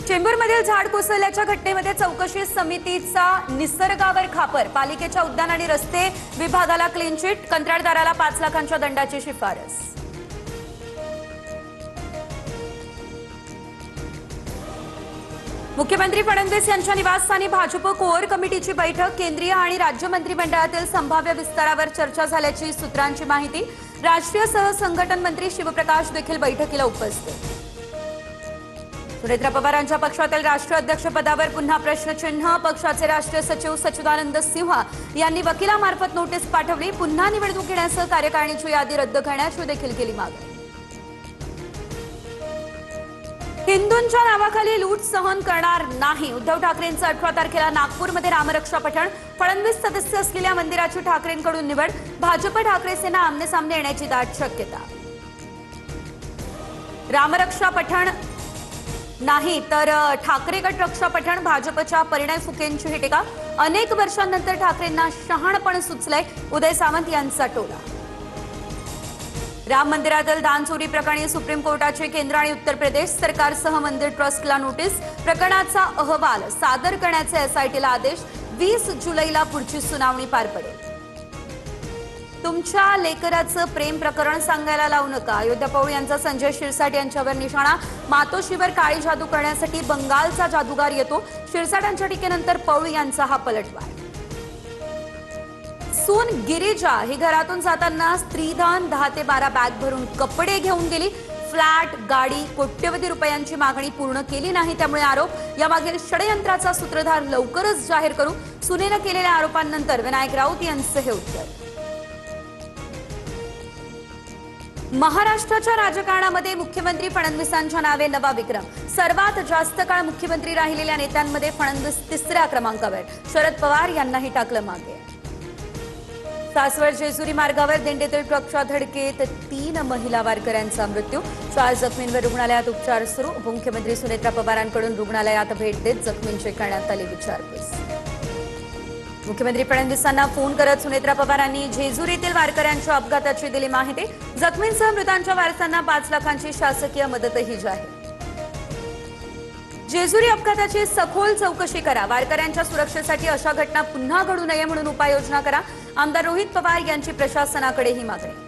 चेंबूरमधील झाड कोसळल्याच्या घटनेमध्ये चौकशी समितीचा निसर्गावर खापर, पालिकेच्या उद्यान आणि रस्ते विभागाला क्लीन चिट, कंत्राटदाराला 5 लाखांच्या दंडाची शिफारस। मुख्यमंत्री फडणवीस यांच्या निवासस्थानी भाजप कोर कमिटीची बैठक, केंद्रीय आणि राज्य मंत्रिमंडळातील संभाव्य विस्तारावर चर्चा झाल्याची सूत्रांची माहिती। राष्ट्रीय सहसंघटन मंत्री शिवप्रकाश देखील बैठकीला उपस्थित। सुनेत्रा पवारांच्या पक्षातील राष्ट्रीय अध्यक्षपदावर पुन्हा प्रश्नचिन्ह, पक्षाचे राष्ट्रीय सचिव सच्चिदानंद सिंह यांनी वकिलामार्फत नोटीस पाठवली। पुन्हा निवडणूक घेण्यासह कार्यकारिणीची यादी रद्द करण्याची देखील केली मागणी। हिंदूंच्या नावाखाली लूट सहन करणार नाही, उद्धव ठाकरेंचं 18 तारखेला नागपूरमध्ये रामरक्षा पठण, फडणवीस सदस्य असलेल्या मंदिराची ठाकरेंकडून निवड, भाजप ठाकरे सेना आमने-सामने येण्याची दाट शक्यता। रामरक्षा पठण नाही तर ठाकरे गट रक्षा पठण, भाजपच्या परिणय फुकेंची ही टीका। अनेक वर्षांनंतर ठाकरेंना शहाणपण सुचलंय, उदय सामंत यांचा टोला। राम मंदिरातील दान चोरी प्रकरणी सुप्रीम कोर्टाची केंद्र आणि उत्तर प्रदेश सरकारसह मंदिर ट्रस्टला नोटीस, प्रकरणाचा अहवाल सादर करण्याचे एसआयटीला आदेश, 20 जुलैला पुढची सुनावणी पार पडेल। तुमच्या लेकराचं प्रेम प्रकरण सांगायला लावू नका, अयोध्या पौळ यांचा संजय शिरसाट यांच्यावर निशाणा, मातोश्रीवर काळी जादू करण्यासाठी बंगालचा जादूगार येतो, शिरसाटांच्या टीकेनंतर पौळ यांचा हा पलटवार। सून गिरिजा ही घरातून जाताना स्त्रीधन 10 ते 12 बॅग भरून कपडे घेऊन गेली, फ्लॅट, गाडी, कोट्यवधी रुपयांची मागणी पूर्ण केली नाही, त्यामुळे आरोप। यामागील षडयंत्राचा सूत्रधार लवकरच जाहीर करू, सुनेनं केलेल्या आरोपांनंतर विनायक राऊत यांचं हे उत्तर। महाराष्ट्राच्या राजकारणामध्ये मुख्यमंत्री फडणवीसांच्या नावे नवा विक्रम, सर्वात जास्त काळ मुख्यमंत्री राहिलेल्या नेत्यांमध्ये फडणवीस 3ऱ्या क्रमांकावर, शरद पवार यांनाही टाकलं मागे। सासवड जेजुरी मार्गावर दिंडीतील ट्रकच्या धडकेत 3 महिला वारकऱ्यांचा मृत्यू, 4 जखमींवर रुग्णालयात उपचार सुरू। उपमुख्यमंत्री सुनेत्रा पवारांकडून रुग्णालयात भेट देत जखमींची करण्यात आली विचारपूस। मुख्यमंत्री फडणवीसांना फोन करत सुनेत्रा पवारांनी जेजुरीतील वारकऱ्यांच्या अपघाताची दिली माहिती, जखमींसह मृतांच्या वारसांना 5 लाखांची शासकीय मदतही जाहीर। जेजुरी अपघाताची सखोल चौकशी करा, वारकऱ्यांच्या सुरक्षेसाठी अशा घटना पुन्हा घडू नये म्हणून उपाययोजना करा, आमदार रोहित पवार यांची प्रशासनाकडे ही मागणी।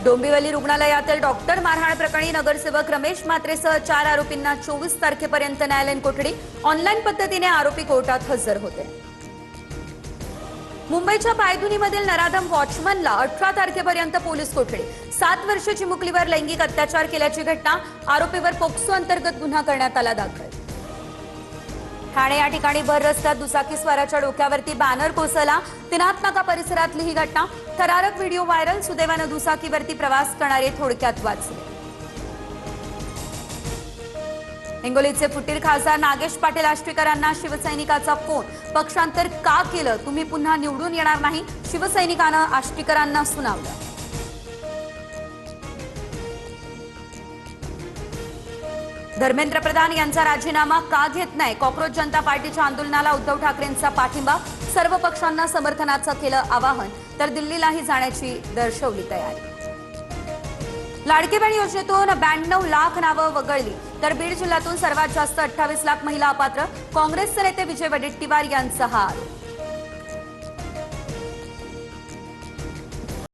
डोंबिवली रुग्णालयातील डॉक्टर मारहाण प्रकरणी नगरसेवक रमेश म्हात्रेसह 4 आरोपींना 24 तारखेपर्यंत न्यायालयीन कोठडी, ऑनलाईन पद्धतीने आरोपी कोर्टात हजर होते। मुंबईच्या पायधुनीमधील नराधम वॉचमनला 18 तारखेपर्यंत पोलीस कोठडी, 7 वर्षीय चिमुकलीवर लैंगिक अत्याचार केल्याची घटना, आरोपीवर पोक्सो अंतर्गत गुन्हा करण्यात आला दाखल। ठाणे या ठिकाणी भर रस्त्यात दुचाकीस्वाराच्या डोक्यावरती बॅनर कोसळला, तिनात नाका परिसरातली ही घटना, थरारक व्हिडिओ व्हायरल, सुदैवानं दुचाकीवरती प्रवास करणारे थोडक्यात वाचले। हिंगोलीचे फुटीर खासदार नागेश पाटील आष्टीकरांना शिवसैनिकाचा फोन, पक्षांतर का केलं, तुम्ही पुन्हा निवडून येणार नाही, शिवसैनिकानं आष्टीकरांना सुनावलं। धर्मेंद्र प्रधान यांचा राजीनामा का घेत नाही, कॉक्रोच जनता पार्टीच्या आंदोलनाला उद्धव ठाकरेंचा पाठिंबा, सर्व पक्षांना समर्थनाचं केलं आवाहन, तर दिल्लीलाही जाण्याची दर्शवली तयारी। लाडकी बहीण योजनेतून 92 लाख नावं वगळली, तर बीड जिल्ह्यातून सर्वात जास्त 28 लाख महिला अपात्र, काँग्रेसचे नेते विजय वडेट्टीवार यांचा हा आरोप।